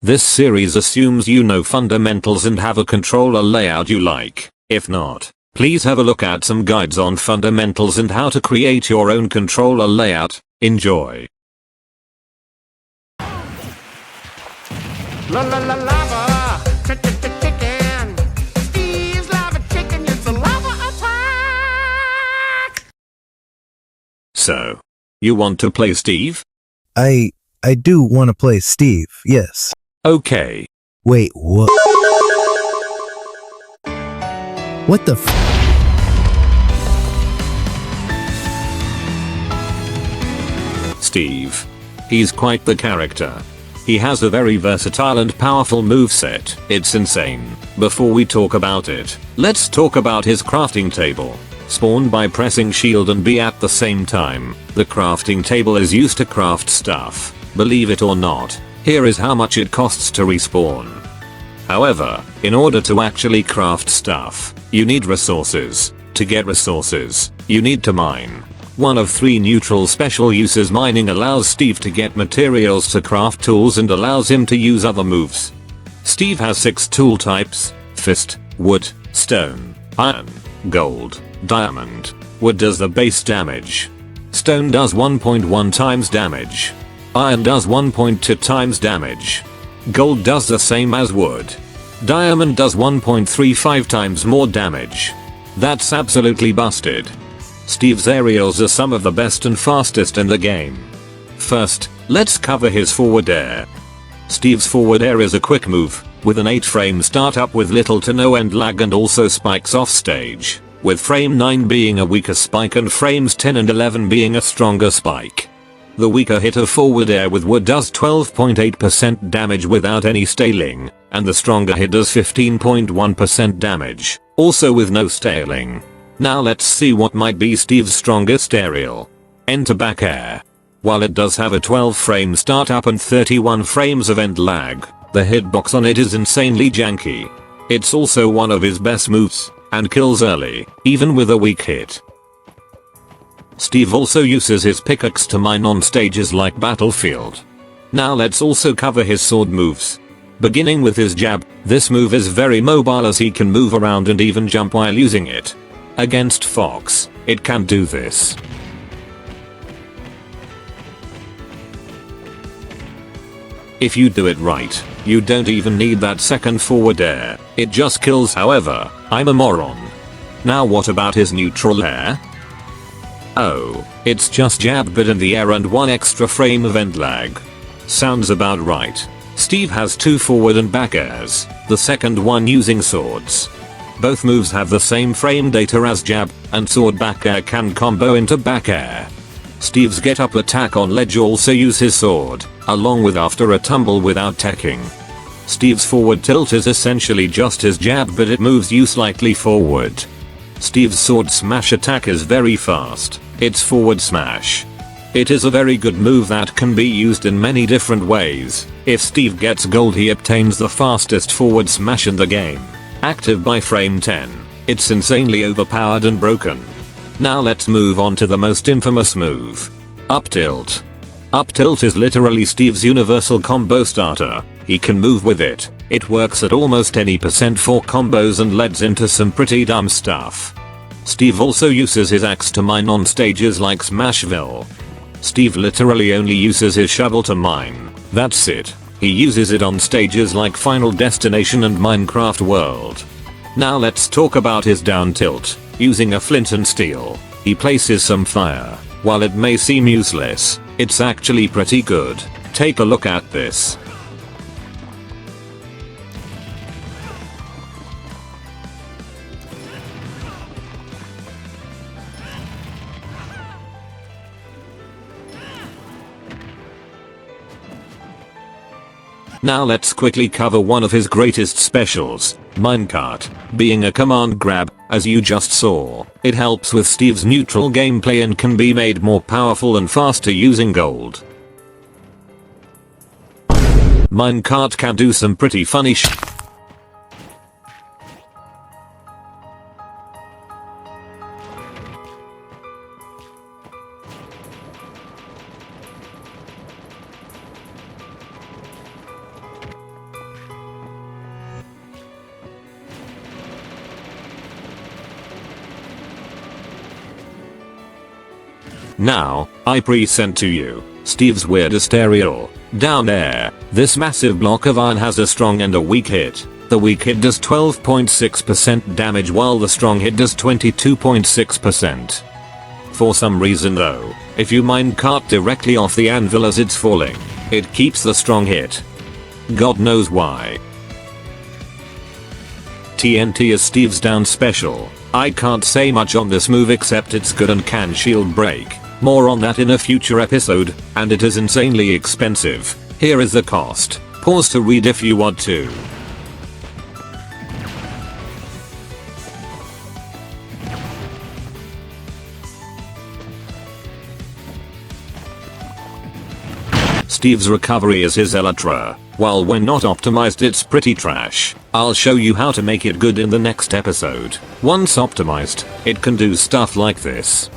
This series assumes you know fundamentals and have a controller layout you like. If not, please have a look at some guides on fundamentals and how to create your own controller layout. Enjoy. La la la lava, chicken. Steve's lava chicken, it's a lava attack. So, you want to play Steve? I do want to play Steve, yes. Okay. Wait, what? What the f- Steve. He's quite the character. He has a very versatile and powerful moveset. It's insane. Before we talk about it, let's talk about his crafting table. Spawn by pressing shield and B at the same time. The crafting table is used to craft stuff. Believe it or not, here is how much it costs to respawn. However, in order to actually craft stuff, you need resources. To get resources, you need to mine. One of 3 neutral special uses. Mining allows Steve to get materials to craft tools and allows him to use other moves. Steve has 6 tool types: fist, wood, stone, iron, gold, diamond. Wood does the base damage. Stone does 1.1 times damage. Iron does 1.2 times damage. Gold does the same as wood. Diamond does 1.35 times more damage. That's absolutely busted. Steve's aerials are some of the best and fastest in the game. First, let's cover his forward air. Steve's forward air is a quick move, with an 8-frame startup with little to no end lag and also spikes off stage, with frame 9 being a weaker spike and frames 10 and 11 being a stronger spike. The weaker hit of forward air with wood does 12.8% damage without any staling, and the stronger hit does 15.1% damage, also with no staling. Now let's see what might be Steve's strongest aerial. Enter back air. While it does have a 12-frame startup and 31 frames of end lag, the hitbox on it is insanely janky. It's also one of his best moves, and kills early, even with a weak hit. Steve also uses his pickaxe to mine on stages like Battlefield. Now let's also cover his sword moves. Beginning with his jab, this move is very mobile as he can move around and even jump while using it. Against Fox, it can do this. If you do it right, you don't even need that second forward air, it just kills. However, I'm a moron. Now what about his neutral air? Oh, it's just jab but in the air and 1 extra frame of end lag. Sounds about right. Steve has 2 forward and back airs, the second one using swords. Both moves have the same frame data as jab, and sword back air can combo into back air. Steve's get up attack on ledge also use his sword, along with after a tumble without teching. Steve's forward tilt is essentially just his jab but it moves you slightly forward. Steve's sword smash attack is very fast, it's forward smash. It is a very good move that can be used in many different ways. If Steve gets gold he obtains the fastest forward smash in the game. Active by frame 10, it's insanely overpowered and broken. Now let's move on to the most infamous move. Up tilt. Up tilt is literally Steve's universal combo starter. He can move with it. It works at almost any percent for combos and leads into some pretty dumb stuff. Steve also uses his axe to mine on stages like Smashville. Steve literally only uses his shovel to mine. That's it. He uses it on stages like Final Destination and Minecraft World. Now let's talk about his down tilt. Using a flint and steel, he places some fire. While it may seem useless, it's actually pretty good. Take a look at this. Now let's quickly cover one of his greatest specials, minecart. Being a command grab, as you just saw, it helps with Steve's neutral gameplay and can be made more powerful and faster using gold. Minecart can do some pretty funny Now, I present to you, Steve's weirdest aerial. Down air, this massive block of iron has a strong and a weak hit. The weak hit does 12.6% damage while the strong hit does 22.6%. For some reason though, if you minecart directly off the anvil as it's falling, it keeps the strong hit. God knows why. TNT is Steve's down special. I can't say much on this move except it's good and can shield break. More on that in a future episode, and it is insanely expensive. Here is the cost. Pause to read if you want to. Steve's recovery is his elytra. While when not optimized it's pretty trash. I'll show you how to make it good in the next episode. Once optimized, it can do stuff like this.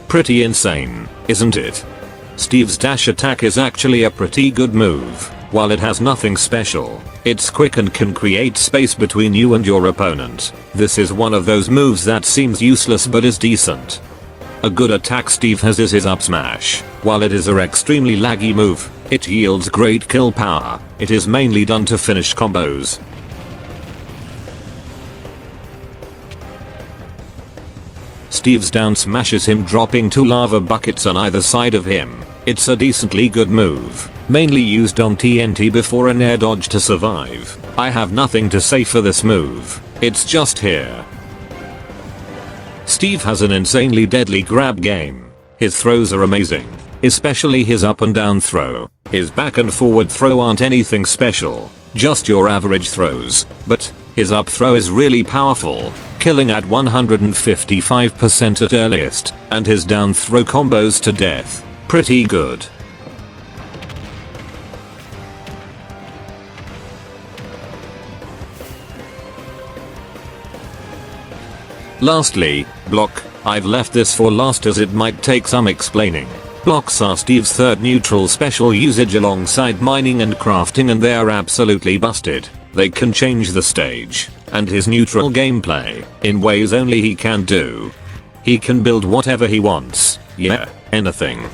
Pretty insane, isn't it? Steve's dash attack is actually a pretty good move. While it has nothing special, it's quick and can create space between you and your opponent. This is one of those moves that seems useless but is decent. A good attack Steve has is his up smash. While it is an extremely laggy move, it yields great kill power. It is mainly done to finish combos. Steve's down smashes him dropping 2 lava buckets on either side of him. It's a decently good move, mainly used on TNT before an air dodge to survive. I have nothing to say for this move, it's just here. Steve has an insanely deadly grab game. His throws are amazing, especially his up and down throw. His back and forward throw aren't anything special, just your average throws, but his up throw is really powerful, killing at 155% at earliest, and his down throw combos to death. Pretty good. Lastly, block. I've left this for last as it might take some explaining. Blocks are Steve's third neutral special usage alongside mining and crafting, and they are absolutely busted. They can change the stage and his neutral gameplay in ways only he can do. He can build whatever he wants. Yeah, anything.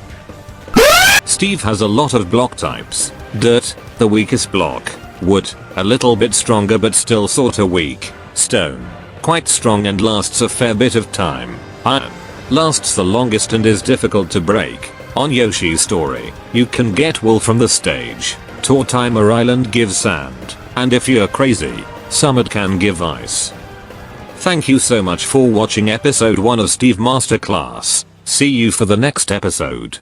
Steve has a lot of block types. Dirt, the weakest block. Wood, a little bit stronger but still sorta weak. Stone, quite strong and lasts a fair bit of time. Iron, lasts the longest and is difficult to break. On Yoshi's story, you can get wool from the stage. Tortimer Island gives sand, and if you're crazy, Summit can give ice. Thank you so much for watching episode 1 of Steve Masterclass. See you for the next episode.